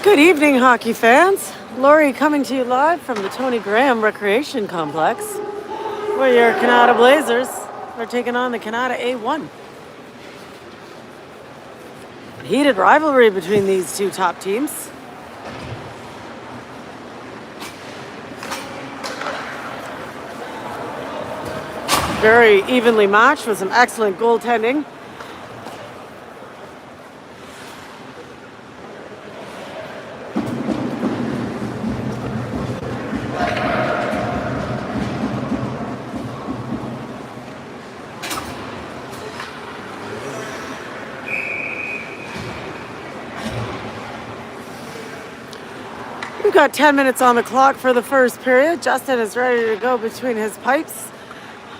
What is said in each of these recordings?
Good evening, hockey fans. Lori coming to you live from the Tony Graham Recreation Complex, where your Canada Blazers are taking on the Canada A01. Heated rivalry between these two top teams. Very evenly matched with some excellent goaltending. We've got 10 minutes on the clock for the first period. Justin is ready to go between his pipes.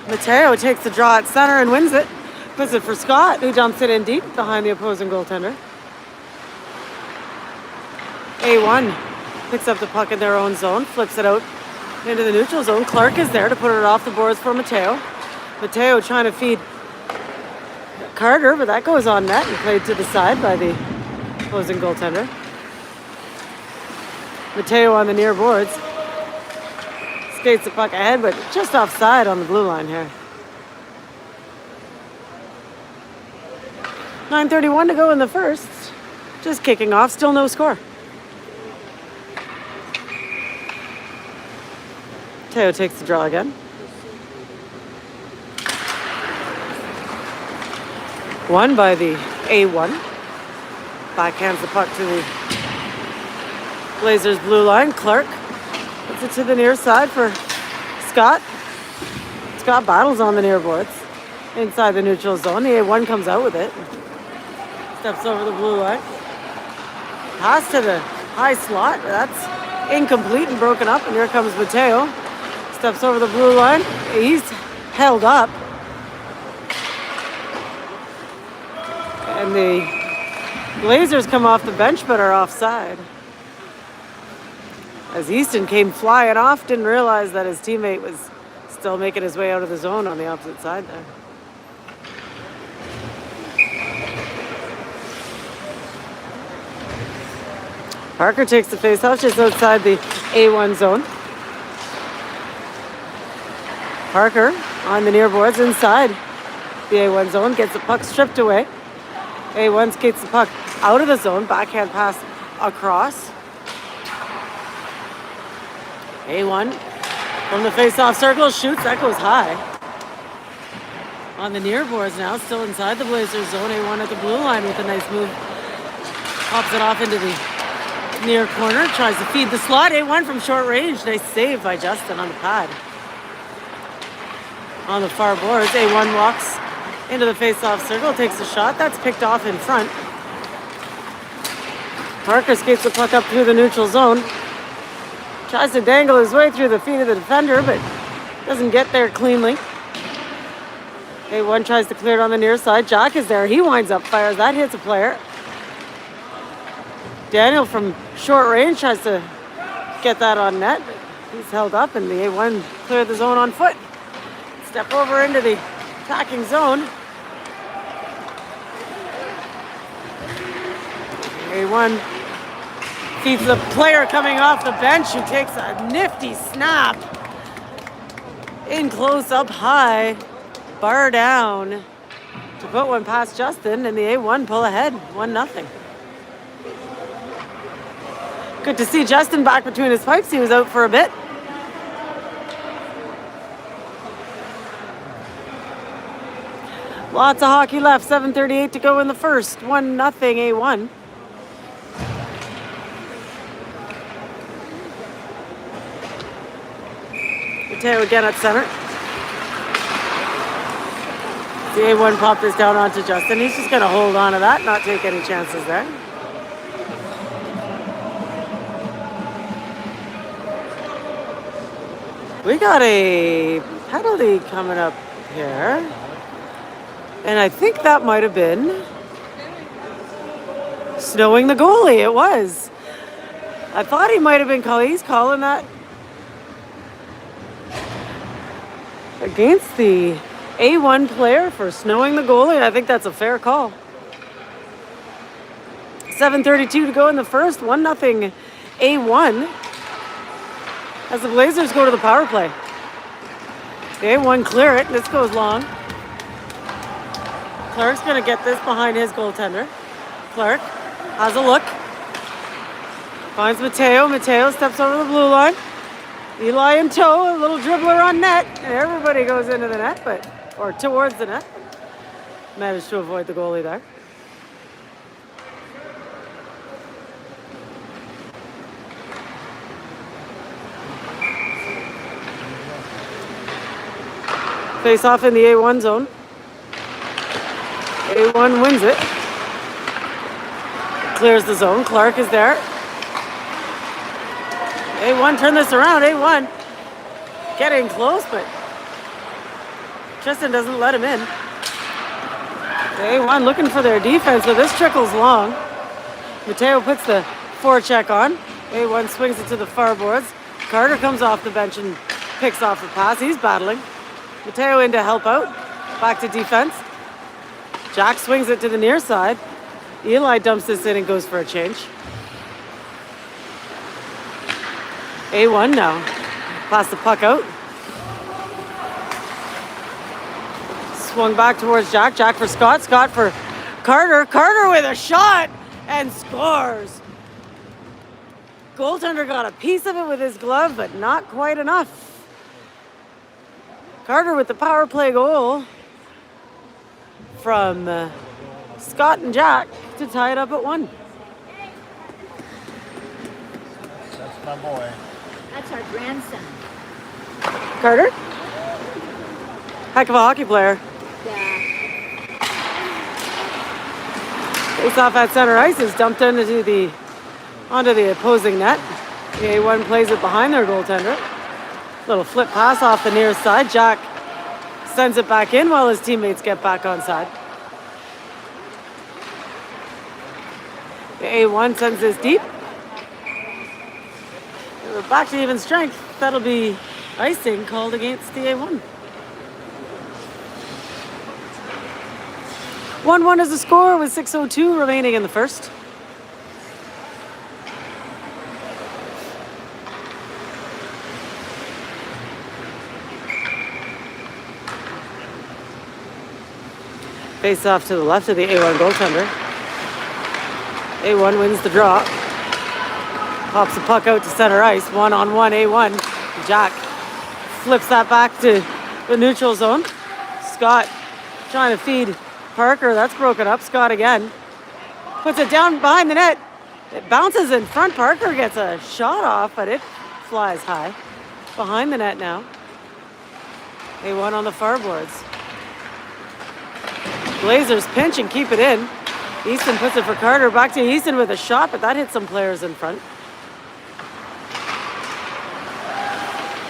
Mateo takes the draw at center and wins it. Puts it for Scott, who dumps it in deep behind the opposing goaltender. A1 picks up the puck in their own zone, flips it out into the neutral zone. Clark is there to put it off the boards for Mateo. Mateo trying to feed Carter, but that goes on net and played to the side by the opposing goaltender. Mateo on the near boards. Skates the puck ahead, but just offside on the blue line here. 9:31 to go in the first. Just kicking off, still no score. Mateo takes the draw again. Won by the A1. Backhands the puck to the Blazers blue line. Clark puts it to the near side for Scott. Scott battles on the near boards. Inside the neutral zone. The A1 comes out with it. Steps over the blue line. Pass to the high slot. That's incomplete and broken up. And here comes Mateo. Steps over the blue line. He's held up. And the Blazers come off the bench but are offside. As Easton came flying off, didn't realize that his teammate was still making his way out of the zone on the opposite side there. Parker takes the face-off just outside the A1 zone. Parker on the near boards inside the A1 zone, gets the puck stripped away. A1 skates the puck out of the zone, backhand pass across. A1 from the face-off circle, shoots, that goes high. On the near boards now, still inside the Blazers zone. A1 at the blue line with a nice move. Pops it off into the near corner, tries to feed the slot. A1 from short range, nice save by Justin on the pad. On the far boards, A1 walks into the face-off circle, takes a shot. That's picked off in front. Parker skates the puck up through the neutral zone. Tries to dangle his way through the feet of the defender, but doesn't get there cleanly. A1 tries to clear it on the near side. Jack is there. He winds up, fires. That hits a player. Daniel from short range tries to get that on net. He's held up, and the A1 cleared the zone on foot. Step over into the attacking zone. A1 feeds the player coming off the bench who takes a nifty snap. In close up high. Bar down to put one past Justin, and the A1 pull ahead 1-0. Good to see Justin back between his pipes. He was out for a bit. Lots of hockey left. 7:38 to go in the first. 1-0 A1. Mateo again at center. The A1 popped this down onto Justin. He's just going to hold on to that, not take any chances there. We got a penalty coming up here. And I think that might have been snowing the goalie. It was. I thought he might have been calling. He's calling that against the A1 player for snowing the goalie. I think that's a fair call. 7:32 to go in the first. 1-0 A1 as the Blazers go to the power play. The A1 clear it. This goes long. Clark's going to get this behind his goaltender. Clark has a look. Finds Mateo. Mateo steps over the blue line. Eli in tow. A little dribbler on net. And everybody goes into the net, or towards the net. Managed to avoid the goalie there. Face off in the A1 zone. A1 wins it. Clears the zone. Clark is there. A1 turn this around. A1 getting close, but Tristan doesn't let him in. A1 looking for their defense, so this trickles long. Mateo puts the forecheck on. A1 swings it to the far boards. Carter comes off the bench and picks off the pass. He's battling. Mateo in to help out. Back to defense. Jack swings it to the near side. Eli dumps this in and goes for a change. A1 now. Pass the puck out. Swung back towards Jack. Jack for Scott. Scott for Carter. Carter with a shot and scores. Goaltender got a piece of it with his glove, but not quite enough. Carter with the power play goal from Scott and Jack to tie it up at 1. That's my boy. That's our grandson. Carter? Heck of a hockey player. Yeah. Face off at center ice is dumped onto the opposing net. The A1 plays it behind their goaltender. Little flip pass off the near side. Jack sends it back in while his teammates get back on side. The A1 sends this deep. We're back to even strength. That'll be icing called against the A1. 1-1 is the score with 6:02 remaining in the first. Face off to the left of the A1 goaltender. A1 wins the draw. Pops the puck out to center ice. 1-on-1 A1. Jack flips that back to the neutral zone. Scott trying to feed Parker. That's broken up. Scott again. Puts it down behind the net. It bounces in front. Parker gets a shot off, but it flies high. Behind the net now. A1 on the far boards. Blazers pinch and keep it in. Easton puts it for Carter. Back to Easton with a shot, but that hits some players in front.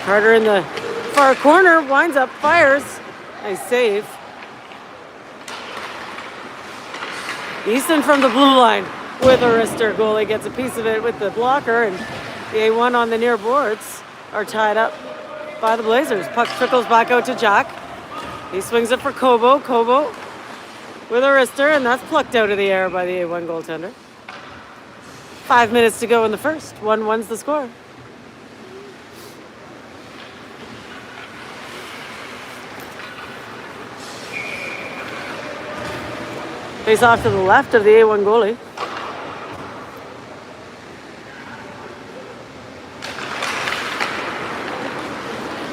Carter in the far corner, winds up, fires. Nice save. Easton from the blue line with a wrister. Goalie gets a piece of it with the blocker, and the A1 on the near boards are tied up by the Blazers. Puck trickles back out to Jack. He swings it for Kobo. Kobo with a wrister, and that's plucked out of the air by the A1 goaltender. 5 minutes to go in the first. 1-1's the score. Face off to the left of the A1 goalie.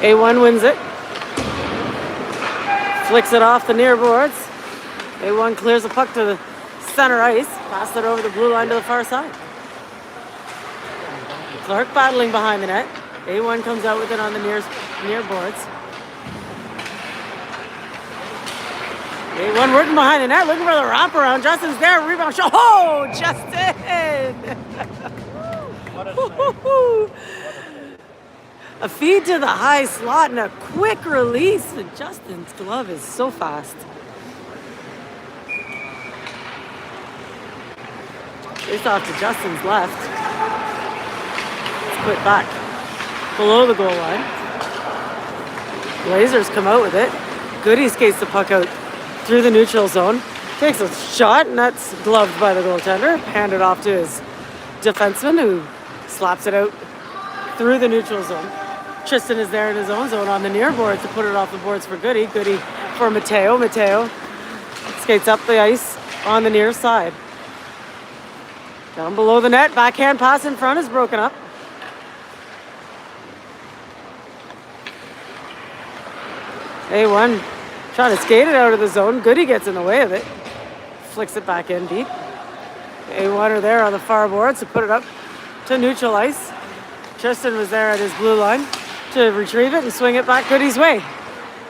A1 wins it. Flicks it off the near boards. A1 clears the puck to the center ice. Pass it over the blue line to the far side. Clark battling behind the net. A1 comes out with it on the near boards. A1 working behind the net, looking for the wraparound. Justin's there, rebound shot. Oh, Justin! A feed to the high slot and a quick release. And Justin's glove is so fast. Face off to Justin's left. Let's put back below the goal line. Blazers come out with it. Goody skates the puck out through the neutral zone. Takes a shot, and that's gloved by the goaltender. Handed off to his defenseman, who slaps it out through the neutral zone. Tristan is there in his own zone on the near board to put it off the boards for Goody. Goody for Mateo. Mateo skates up the ice on the near side. Down below the net, backhand pass in front is broken up. A1 trying to skate it out of the zone. Goody gets in the way of it. Flicks it back in deep. A1 are there on the far boards to put it up to neutral ice. Tristan was there at his blue line to retrieve it and swing it back Goody's way.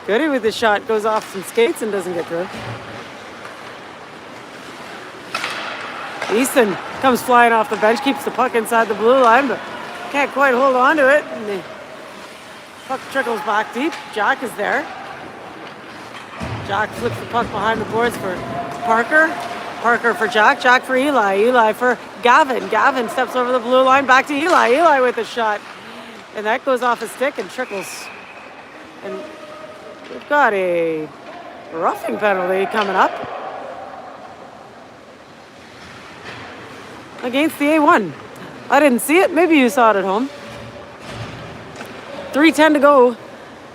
Goody with the shot goes off some skates and doesn't get through. Easton comes flying off the bench, keeps the puck inside the blue line, but can't quite hold on to it. And the puck trickles back deep. Jack is there. Jack flips the puck behind the boards for Parker. Parker for Jack. Jack for Eli. Eli for Gavin. Gavin steps over the blue line, back to Eli. Eli with a shot. And that goes off his stick and trickles. And we've got a roughing penalty coming up against the A1. I didn't see it. Maybe you saw it at home. 3:10 to go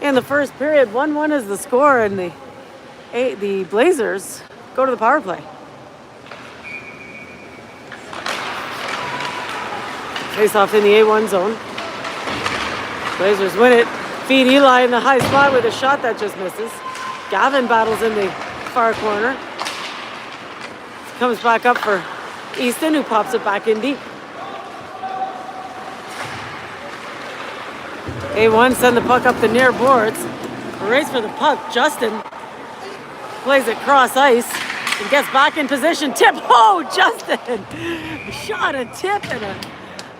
in the first period. 1-1 is the score, and the Blazers go to the power play. Face off in the A1 zone. Blazers win it. Feed Eli in the high spot with a shot that just misses. Gavin battles in the far corner. Comes back up for Easton, who pops it back in deep. A1 send the puck up the near boards. A race for the puck. Justin plays it cross ice and gets back in position. Tip. Oh, Justin! Shot a tip and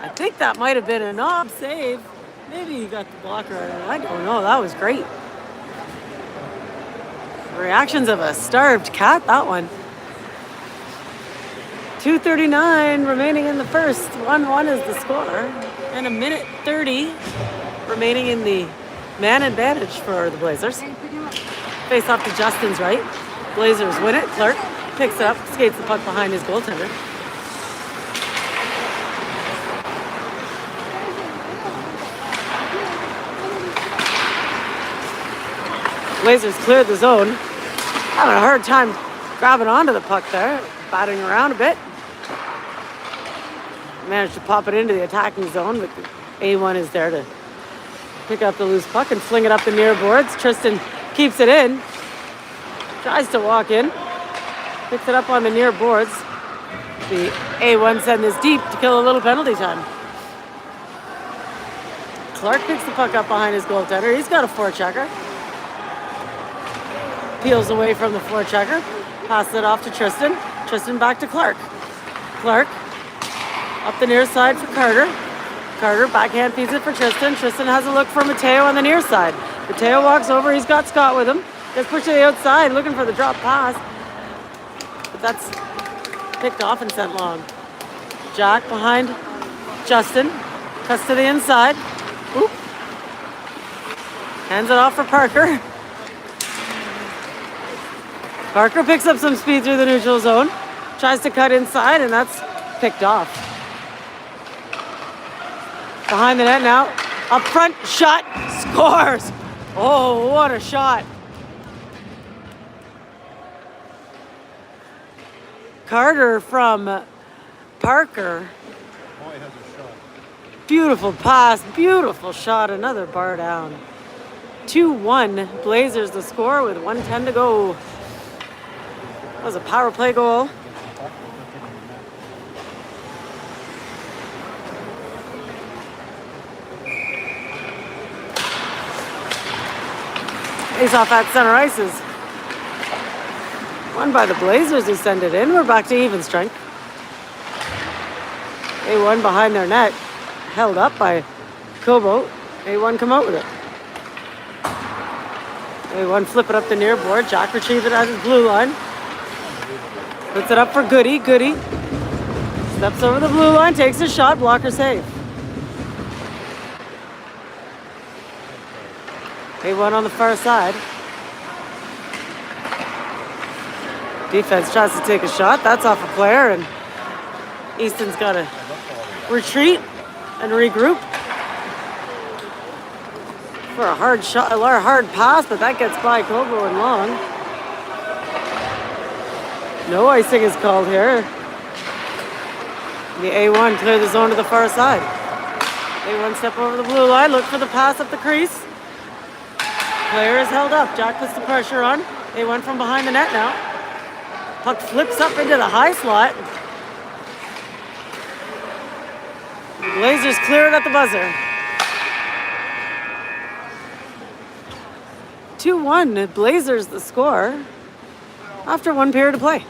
I think that might have been a knob save. Maybe he got the blocker. I don't know. That was great. Reactions of a starved cat, that one. 2:39 remaining in the first. 1-1 is the score. And 1:30 remaining in the man advantage for the Blazers. Face off to Justin's right. Blazers win it. Clark picks it up, skates the puck behind his goaltender. Blazers cleared the zone. Having a hard time grabbing onto the puck there. Batting around a bit. Managed to pop it into the attacking zone, but the A1 is there to pick up the loose puck and fling it up the near boards. Tristan keeps it in. Tries to walk in. Picks it up on the near boards. The A1 send this deep to kill a little penalty time. Clark picks the puck up behind his goaltender. He's got a forechecker. Peels away from the forechecker. Passes it off to Tristan. Tristan back to Clark. Clark up the near side for Carter. Carter backhand feeds it for Tristan. Tristan has a look for Mateo on the near side. Mateo walks over. He's got Scott with him. Gets pushed to the outside looking for the drop pass. But that's picked off and sent long. Jack behind Justin. Cuts to the inside. Oop. Hands it off for Parker. Parker picks up some speed through the neutral zone. Tries to cut inside, and that's picked off. Behind the net now. Up front, shot, scores. Oh, what a shot. Carter from Parker. Boy has a shot. Beautiful pass, beautiful shot, another bar down. 2-1, Blazers the score with 1:10 to go. That was a power play goal. Face off at center ice is won by the Blazers who send it in. We're back to even strength. A1 behind their net, held up by Kobo. A1 come out with it. A1 flip it up the near board. Jack retrieve it at his blue line. Puts it up for Goody. Goody steps over the blue line, takes a shot, blocker save. A1 on the far side. Defense tries to take a shot. That's off a player, and Easton's got to retreat and regroup for a hard shot, a hard pass, but that gets by Kobo and long. No icing is called here. The A1 clear the zone to the far side. A1 step over the blue line, look for the pass up the crease. Player is held up. Jack puts the pressure on. A1 from behind the net now. Puck flips up into the high slot. Blazers clear it at the buzzer. 2-1, Blazers the score after 1 period of play.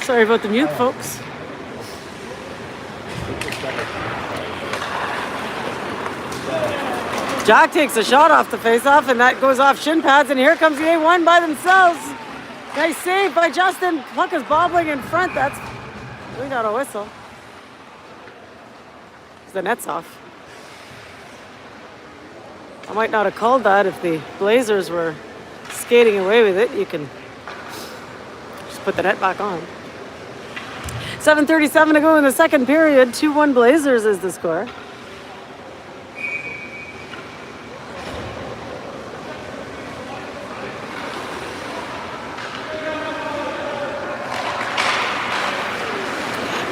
Sorry about the mute, folks. Jack takes a shot off the faceoff, and that goes off shin pads, and here comes the A1 by themselves. Nice save by Justin. Puck is bobbling in front. We got a whistle. The net's off. I might not have called that if the Blazers were skating away with it. You can just put the net back on. 7:37 to go in the second period. 2-1 Blazers is the score.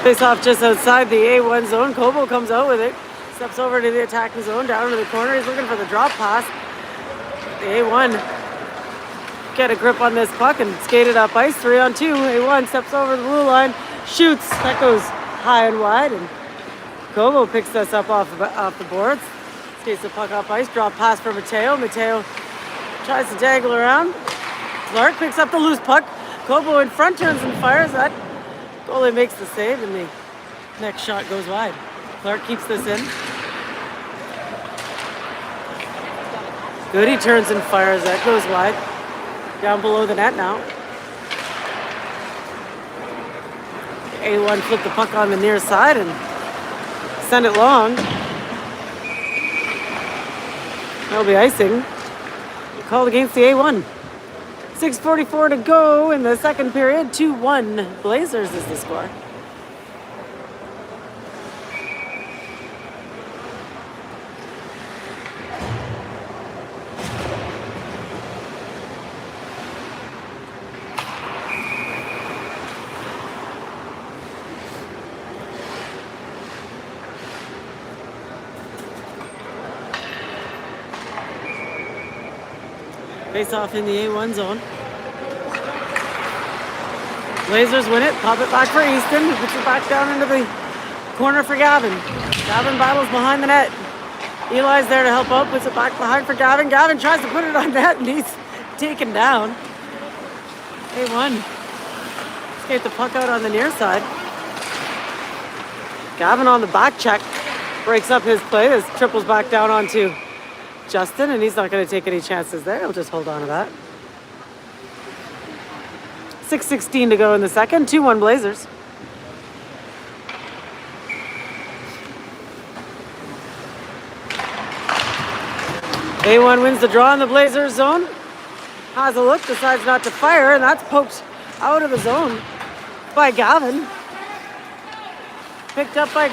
Face off just outside the A1 zone. Kobo comes out with it. Steps over to the attacking zone, down to the corner. He's looking for the drop pass. The A1 get a grip on this puck and skate it up ice. 3-on-2. A1 steps over the blue line, shoots. That goes high and wide, and Kobo picks this up off the boards. Skates the puck up ice. Drop pass for Mateo. Mateo tries to dangle around. Clark picks up the loose puck. Kobo in front turns and fires. That goalie makes the save, and the next shot goes wide. Clark keeps this in. Good, he turns and fires. That goes wide. Down below the net now. A1 flip the puck on the near side and send it long. That'll be icing. Called against the A1. 6:44 to go in the second period. 2-1 Blazers is the score. Face off in the A1 zone. Blazers win it, pop it back for Easton. He puts it back down into the corner for Gavin. Gavin battles behind the net. Eli's there to help out, puts it back behind for Gavin. Gavin tries to put it on net and he's taken down. A1 skate the puck out on the near side. Gavin on the back check breaks up his play. This triples back down onto Justin, and he's not going to take any chances there. He'll just hold on to that. 6:16 to go in the second. 2-1 Blazers. A1 wins the draw in the Blazers zone. Has a look, decides not to fire, and that's poked out of the zone by Gavin. Picked up by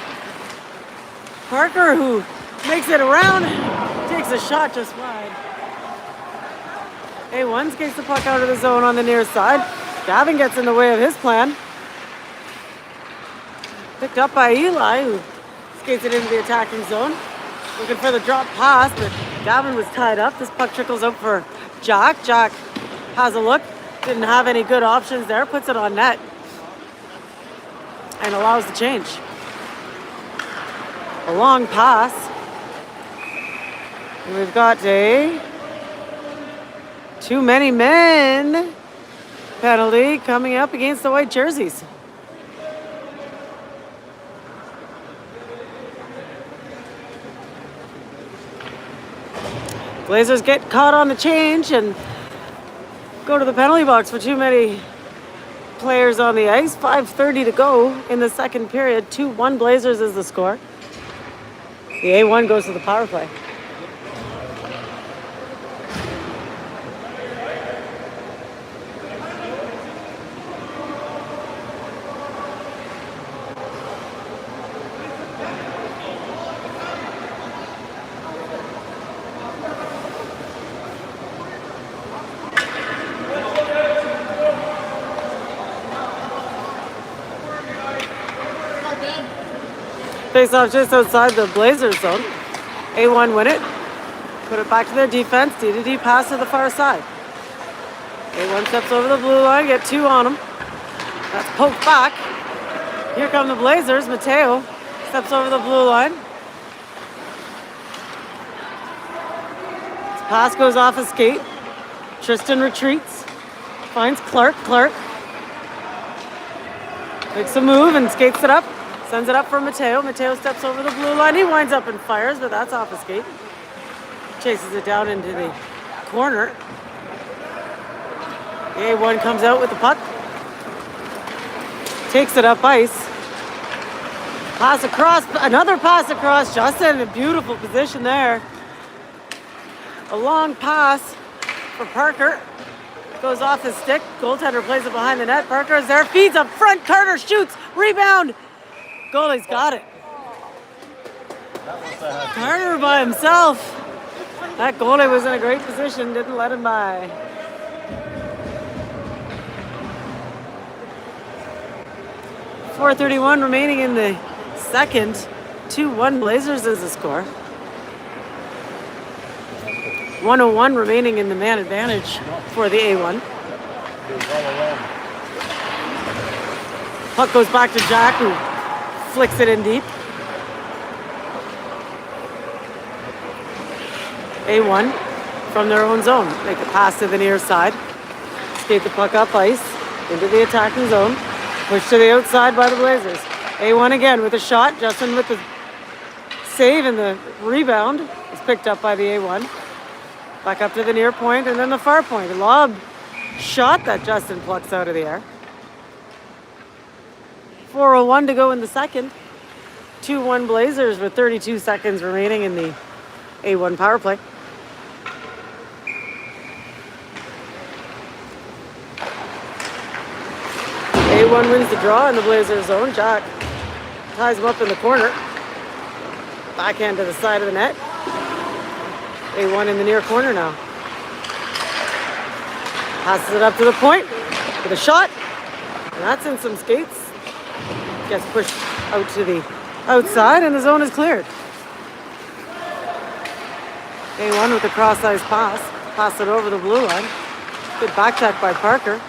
Parker, who makes it around. Takes a shot just wide. A1 skates the puck out of the zone on the near side. Gavin gets in the way of his plan. Picked up by Eli, who skates it into the attacking zone. Looking for the drop pass, but Gavin was tied up. This puck trickles out for Jack. Jack has a look. Didn't have any good options there. Puts it on net. And allows the change. A long pass. And we've got a too many men penalty coming up against the white jerseys. Blazers get caught on the change and go to the penalty box for too many players on the ice. 5:30 to go in the second period. 2-1 Blazers is the score. The A1 goes to the power play. Face off just outside the Blazers zone. A1 win it. Put it back to their defense. D-to-D pass to the far side. A1 steps over the blue line. Get two on him. That's poked back. Here come the Blazers. Mateo steps over the blue line. This pass goes off a skate. Tristan retreats. Finds Clark. Clark makes a move and skates it up. Sends it up for Mateo. Mateo steps over the blue line. He winds up and fires, but that's off a skate. Chases it down into the corner. The A1 comes out with the puck. Takes it up ice. Pass across. Another pass across. Justin in a beautiful position there. A long pass for Parker. Goes off his stick. Goaltender plays it behind the net. Parker is there. Feeds up front. Carter shoots. Rebound. Goalie's got it. Carter by himself. That goalie was in a great position. Didn't let him by. .431 remaining in the second. 2-1 Blazers is the score. 101 remaining in the man advantage for the A1. Puck goes back to Jack, who flicks it in deep. A1 from their own zone. Make a pass to the near side. Skate the puck up ice into the attacking zone. Push to the outside by the Blazers. A1 again with a shot. Justin with the save, and the rebound is picked up by the A1. Back up to the near point and then the far point. A lob shot that Justin plucks out of the air. 4:01 to go in the second. 2-1 Blazers with 32 seconds remaining in the A1 power play. A1 wins the draw in the Blazers zone. Jack ties him up in the corner. Backhand to the side of the net. A1 in the near corner now. Passes it up to the point with a shot. And that's in some skates. Gets pushed out to the outside and the zone is cleared. A1 with a cross-ice pass. Pass it over the blue line. Good back check by Parker.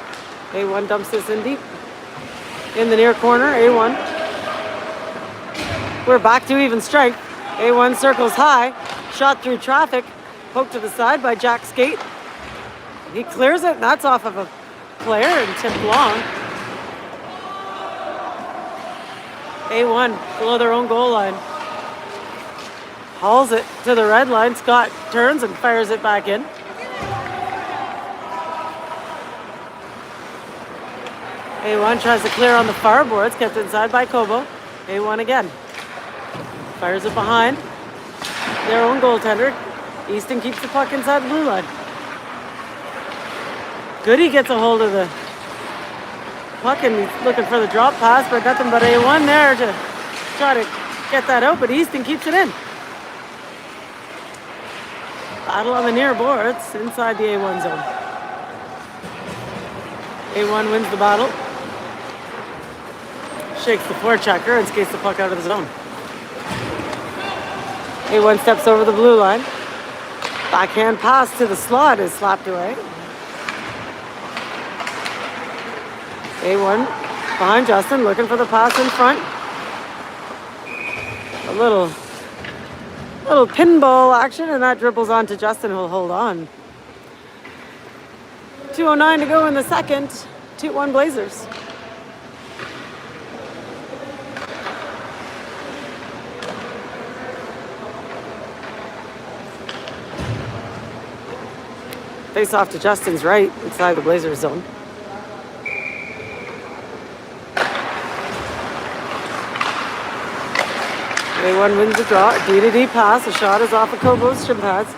A1 dumps this in deep. In the near corner, A1. We're back to even strength. A1 circles high. Shot through traffic. Poked to the side by Jack Skate. He clears it, and that's off of a player and tipped long. A1 below their own goal line. Hauls it to the red line. Scott turns and fires it back in. A1 tries to clear on the far boards, kept inside by Kobo. A1 again. Fires it behind their own goaltender. Easton keeps the puck inside the blue line. Goody gets a hold of the puck and he's looking for the drop pass, but nothing but A1 there to try to get that out, but Easton keeps it in. Battle on the near boards inside the A1 zone. A1 wins the battle. Shakes the forechecker and skates the puck out of the zone. A1 steps over the blue line. Backhand pass to the slot is slapped away. A1 behind Justin, looking for the pass in front. A little pinball action, and that dribbles on to Justin, who'll hold on. 2:09 to go in the second. 2-1 Blazers. Face off to Justin's right inside the Blazers zone. A1 wins the draw. D-to-D pass. A shot is off of Kobo's shin pads.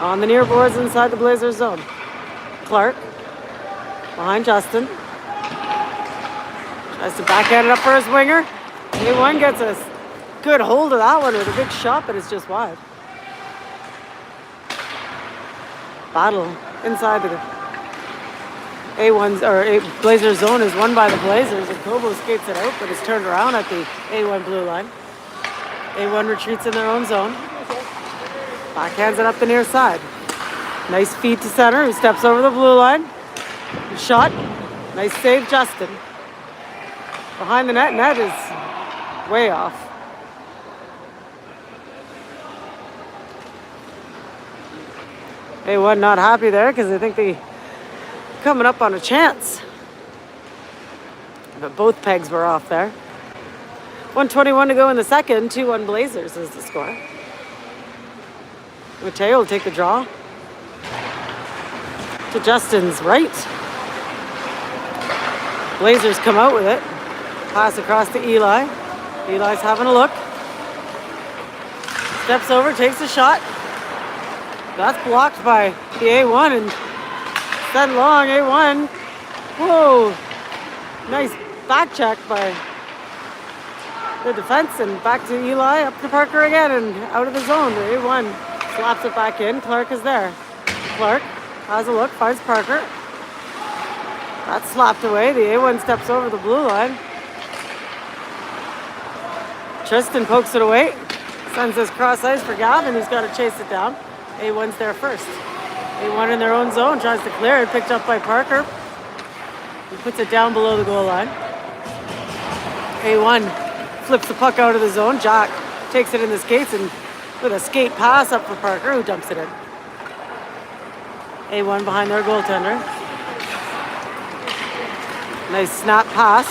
On the near boards inside the Blazers zone. Clark behind Justin. Tries to backhand it up for his winger. A1 gets a good hold of that one with a big shot, but it's just wide. Battle inside the A1's or Blazers zone is won by the Blazers, and Kobo skates it out, but it's turned around at the A1 blue line. A1 retreats in their own zone. Backhands it up the near side. Nice feed to center, who steps over the blue line. Shot. Nice save, Justin. Behind the net, net is way off. A1 not happy there because they think they coming up on a chance. But both pegs were off there. 1:21 to go in the second. 2-1 Blazers is the score. Mateo will take the draw. To Justin's right. Blazers come out with it. Pass across to Eli. Eli's having a look. Steps over, takes a shot. That's blocked by the A1 and Sent long, A1. Whoa. Nice back check by the defense, and back to Eli, up to Parker again, and out of the zone. A1 slaps it back in. Clark is there. Clark has a look, finds Parker. That's slapped away. The A1 steps over the blue line. Tristan pokes it away. Sends this cross ice for Gavin, who's got to chase it down. A1's there first. A1 in their own zone, tries to clear it, picked up by Parker. He puts it down below the goal line. A1 flips the puck out of the zone. Jack takes it in the skates and with a skate pass up for Parker, who dumps it in. A1 behind their goaltender. Nice snap pass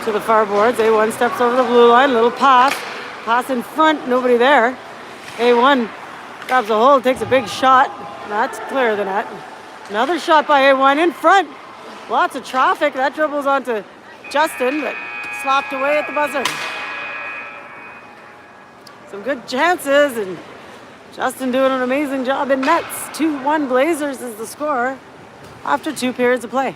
to the far boards. A1 steps over the blue line, little pass. Pass in front, nobody there. A1 grabs a hold, takes a big shot. That's clear of the net. Another shot by A1 in front. Lots of traffic. That dribbles onto Justin, but slapped away at the buzzer. Some good chances, and Justin doing an amazing job in nets. 2-1 Blazers is the score after 2 periods of play.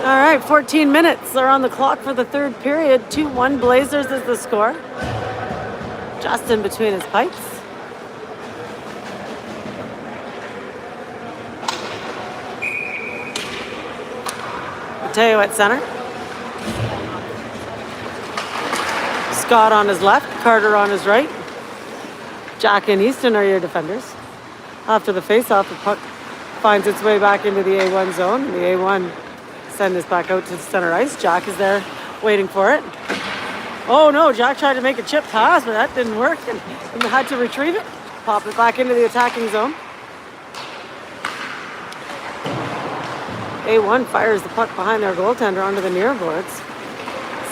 All right, 14 minutes are on the clock for the third period. 2-1 Blazers is the score. Justin between his pipes. Mateo at center. Scott on his left, Carter on his right. Jack and Easton are your defenders. After the face-off, the puck finds its way back into the A1 zone. The A1 send this back out to the center ice. Jack is there waiting for it. Oh no, Jack tried to make a chip pass, but that didn't work, and had to retrieve it. Pop it back into the attacking zone. A1 fires the puck behind their goaltender onto the near boards.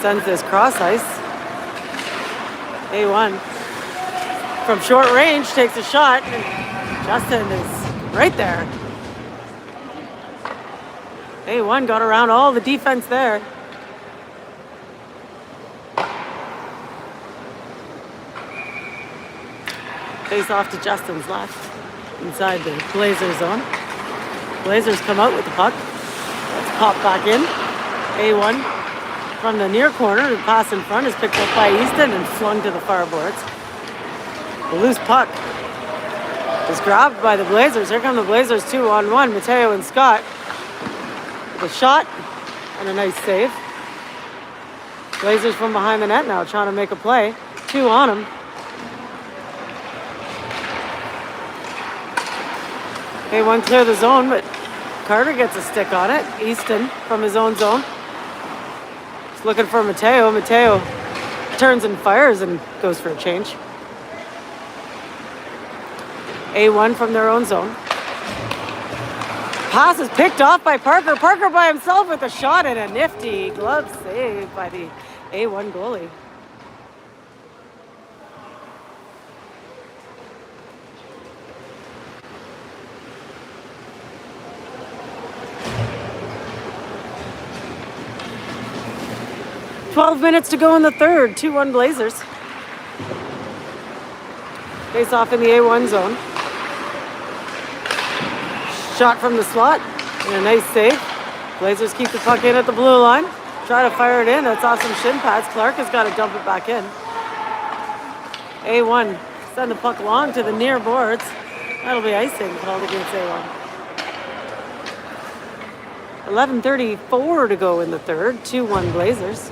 Sends this cross ice. A1 from short range takes a shot, and Justin is right there. A1 got around all the defense there. Face off to Justin's left, inside the Blazer zone. Blazers come out with the puck. Let's pop back in. A1 from the near corner. The pass in front is picked up by Easton and flung to the far boards. The loose puck is grabbed by the Blazers. Here come the Blazers 2-on-1. Mateo and Scott. A shot and a nice save. Blazers from behind the net now trying to make a play. 2 on him. A1 clear the zone, but Carter gets a stick on it. Easton from his own zone. He's looking for Mateo. Mateo turns and fires and goes for a change. A1 from their own zone. Pass is picked off by Parker. Parker by himself with a shot and a nifty glove save by the A1 goalie. "12 minutes to go in the third. 2-1 Blazers. Face off in the A1 zone. Shot from the slot and a nice save. Blazers keep the puck in at the blue line. Try to fire it in. That's off some shin pads. Clark has got to dump it back in. A1 send the puck long to the near boards. That'll be icing called against A1. 11:34 to go in the third. 2-1 Blazers.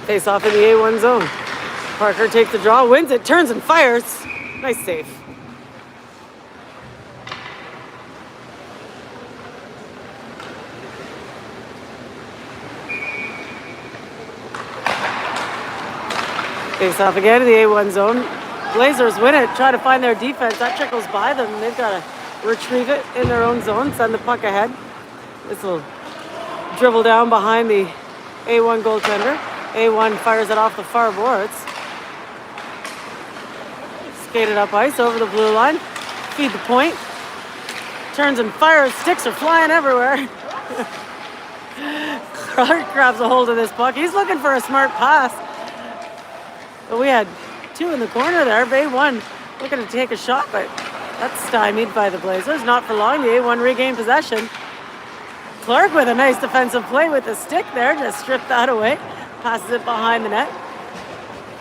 Face off in the A1 zone. Parker takes the draw, wins it, turns and fires. Nice save. Face off again in the A1 zone. Blazers win it, try to find their defense. That trickles by them. They've got to retrieve it in their own zone, send the puck ahead. This will dribble down behind the A1 goaltender. A1 fires it off the far boards. Skated up ice over the blue line. Feed the point. Turns and fires. Sticks are flying everywhere. Clark grabs a hold of this puck. He's looking for a smart pass. But we had two in the corner there. A1 looking to take a shot, but that's stymied by the Blazers. Not for long. The A1 regained possession. Clark with a nice defensive play with the stick there. Just stripped that away. Passes it behind the net.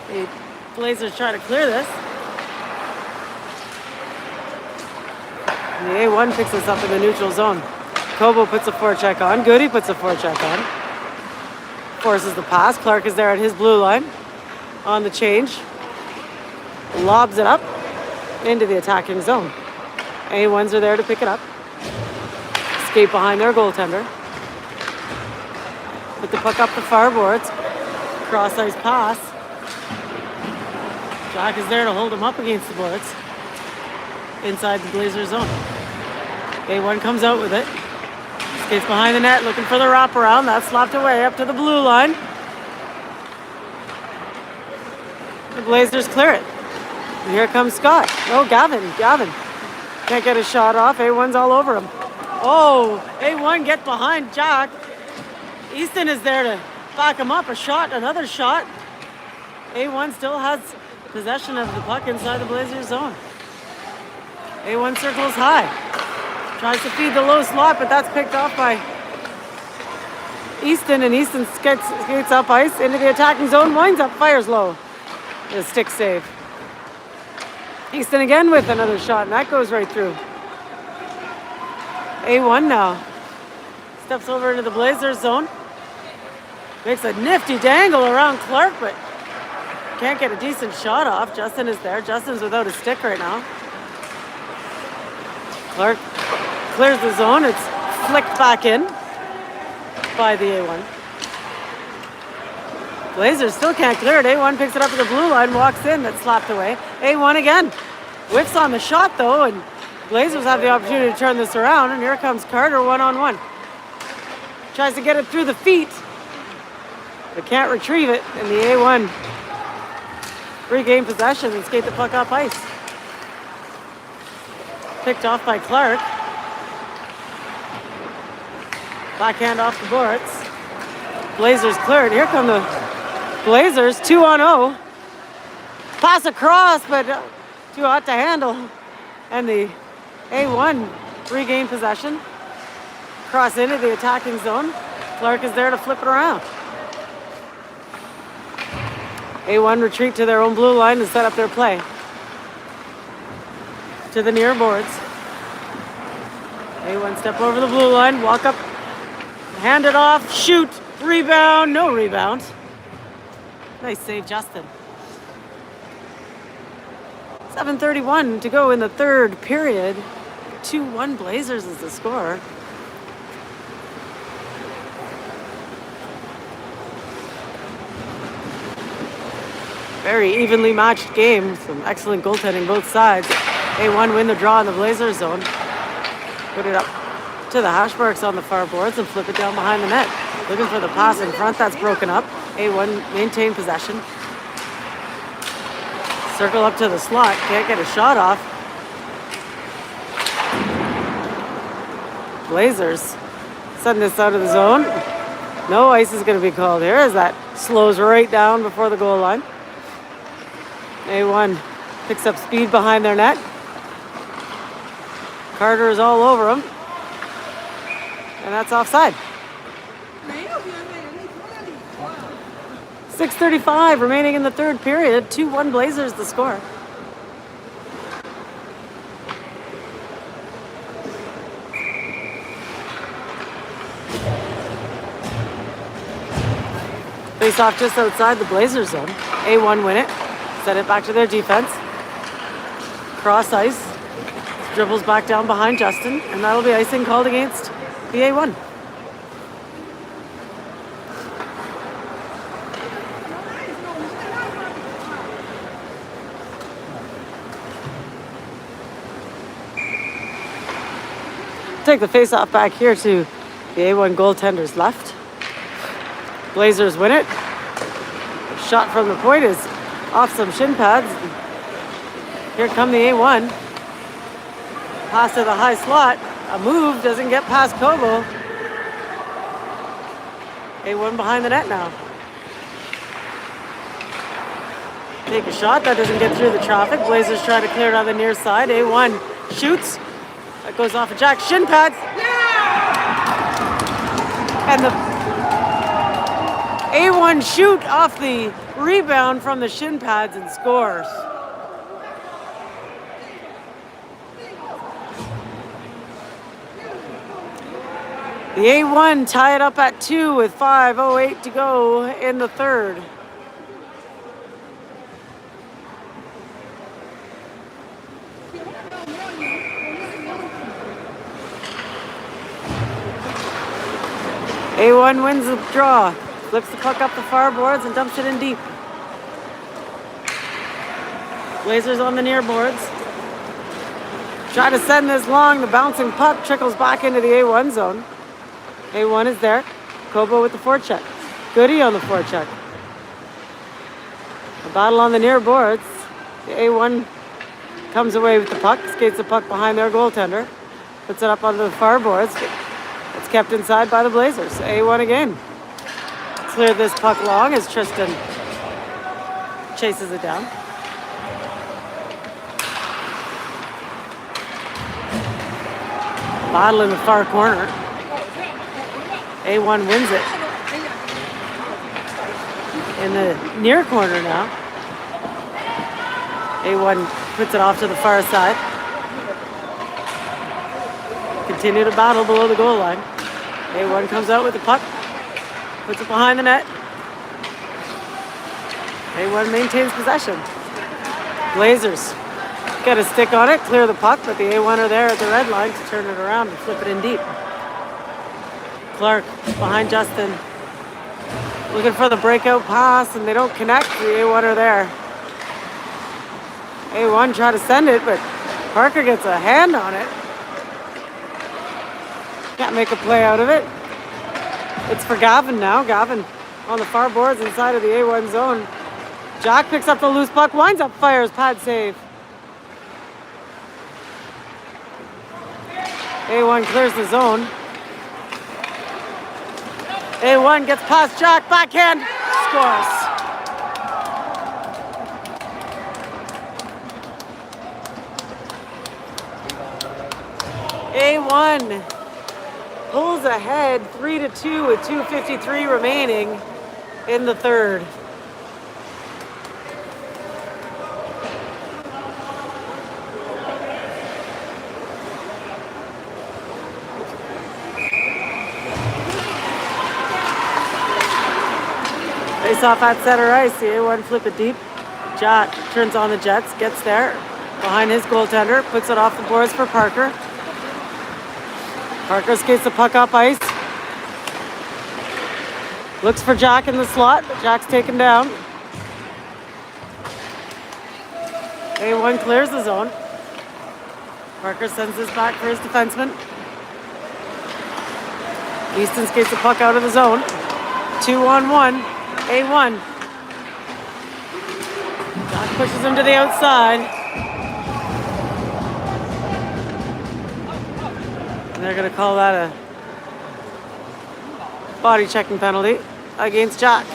The Blazers try to clear this. And the A1 picks this up in the neutral zone. Kobo puts a forecheck on. Goody puts a forecheck on. Forces the pass. Clark is there at his blue line. On the change. Lobs it up into the attacking zone. A1s are there to pick it up. Skate behind their goaltender. Put the puck up the far boards. Cross ice pass. Jack is there to hold him up against the boards. Inside the Blazer zone. A1 comes out with it. Skates behind the net looking for the wraparound. That's slapped away up to the blue line. The Blazers clear it. And here comes Scott. Oh, Gavin. Can't get a shot off. A1's all over him. Oh, A1 get behind Jack. Easton is there to back him up. A shot, another shot. A1 still has possession of the puck inside the Blazers zone. A1 circles high. Tries to feed the low slot, but that's picked off by Easton. And Easton skates up ice into the attacking zone. Winds up, fires low. A stick save. Easton again with another shot, and that goes right through. A1 now. Steps over into the Blazers zone. Makes a nifty dangle around Clark, but can't get a decent shot off. Justin is there. Justin's without a stick right now. Clark clears the zone. It's flicked back in by the A1. Blazers still can't clear it. A1 picks it up at the blue line, walks in, that's slapped away. A1 again. Whiffs on the shot though, and Blazers have the opportunity to turn this around, and here comes Carter one-on-one. Tries to get it through the feet, but can't retrieve it, and the A1 regain possession and skate the puck up ice. Picked off by Clark. Backhand off the boards. Blazers cleared. Here come the Blazers, 2-on-0. Pass across, but too hot to handle. And the A1 regain possession. Cross into the attacking zone. Clark is there to flip it around. A1 retreat to their own blue line and set up their play. To the near boards. A1 step over the blue line, walk up, hand it off, shoot, rebound, no rebound. Nice save, Justin. 7:31 to go in the third period. 2-1 Blazers is the score. Very evenly matched game. Some excellent goaltending both sides. A1 win the draw in the Blazers zone. Put it up to the hash marks on the far boards and flip it down behind the net. Looking for the pass in front, that's broken up. A1 maintain possession. Circle up to the slot, can't get a shot off. Blazers sending this out of the zone. No ice is going to be called here as that slows right down before the goal line. A1 picks up speed behind their net. Carter is all over him. And that's offside. 6:35 remaining in the third period. 2-1 Blazers the score. Face off just outside the Blazers zone. A1 win it. Send it back to their defense. Cross ice. Dribbles back down behind Justin. And that'll be icing called against the A1. Take the face off back here to the A1 goaltender's left. Blazers win it. Shot from the point is off some shin pads. Here come the A1. Pass to the high slot. A move doesn't get past Kobo. A1 behind the net now. Take a shot. That doesn't get through the traffic. Blazers try to clear it on the near side. A1 shoots. That goes off of Jack's shin pads. And the A1 shoot off the rebound from the shin pads and scores. The A1 tie it up at 2 with 5:08 to go in the third. A1 wins the draw, flips the puck up the far boards and dumps it in deep. Blazers on the near boards. Try to send this long, the bouncing puck trickles back into the A1 zone. A1 is there. Kobo with the forecheck. Goody on the forecheck. A battle on the near boards. The A1 comes away with the puck, skates the puck behind their goaltender, puts it up onto the far boards. It's kept inside by the Blazers. A1 again. Cleared this puck long as Tristan chases it down. Battle in the far corner. A1 wins it. In the near corner now. A1 puts it off to the far side. Continue to battle below the goal line. A1 comes out with the puck. Puts it behind the net. A1 maintains possession. Blazers got a stick on it, clear the puck, but the A1 are there at the red line to turn it around and flip it in deep. Clark behind Justin. Looking for the breakout pass, and they don't connect. The A1 are there. A1 try to send it, but Parker gets a hand on it. Can't make a play out of it. It's for Gavin now. Gavin on the far boards inside of the A1 zone. Jack picks up the loose puck, winds up, fires, pad save. A1 clears the zone. A1 gets past Jack, backhand, scores. A1 pulls ahead 3-2 with 2:53 remaining in the third. Face off at center ice. The A1 flip it deep. Jack turns on the Jets, gets there behind his goaltender, puts it off the boards for Parker. Parker skates the puck up ice. Looks for Jack in the slot, but Jack's taken down. A1 clears the zone. Parker sends this back for his defenseman. Easton skates the puck out of the zone. 2-on-1. A1. Jack pushes him to the outside. And they're going to call that a body checking penalty against Jack.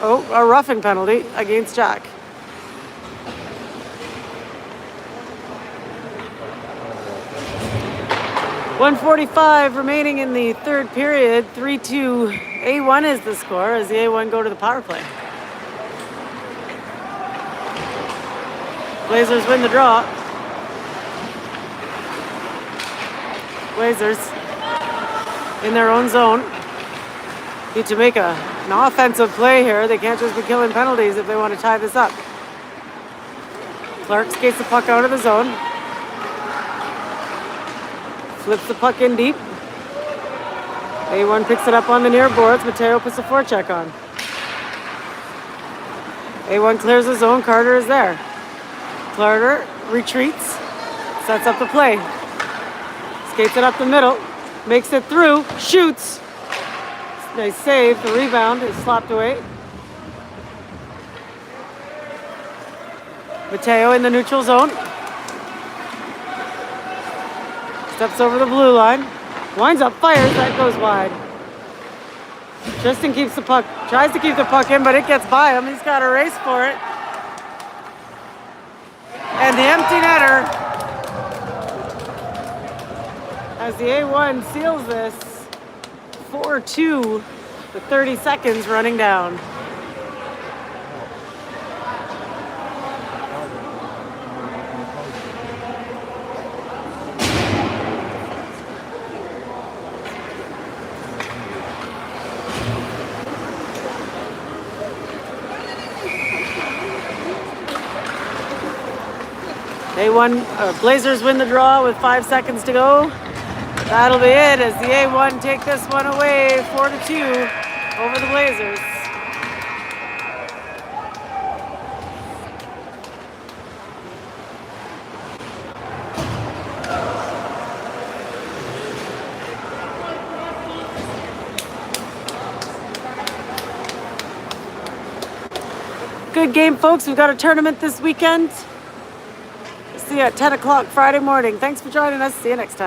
Oh, a roughing penalty against Jack. .145 remaining in the third period. 3-2. A1 is the score as the A1 go to the power play. Blazers win the draw. Blazers in their own zone. Need to make an offensive play here. They can't just be killing penalties if they want to tie this up. Clark skates the puck out of the zone. Flips the puck in deep. A1 picks it up on the near boards. Mateo puts a forecheck on. A1 clears the zone. Carter is there. Carter retreats. Sets up the play. Skates it up the middle. Makes it through. Shoots. Nice save. The rebound is slapped away. Mateo in the neutral zone. Steps over the blue line. Winds up, fires. That goes wide. Tristan keeps the puck. Tries to keep the puck in, but it gets by him. He's got to race for it. And the empty netter, as the A1 seals this, 4-2 with 30 seconds running down. A1 Blazers win the draw with 5 seconds to go. That'll be it as the A1 take this one away 4-2 over the Blazers. Good game, folks. We've got a tournament this weekend. See you at 10 o'clock Friday morning. Thanks for joining us. See you next time.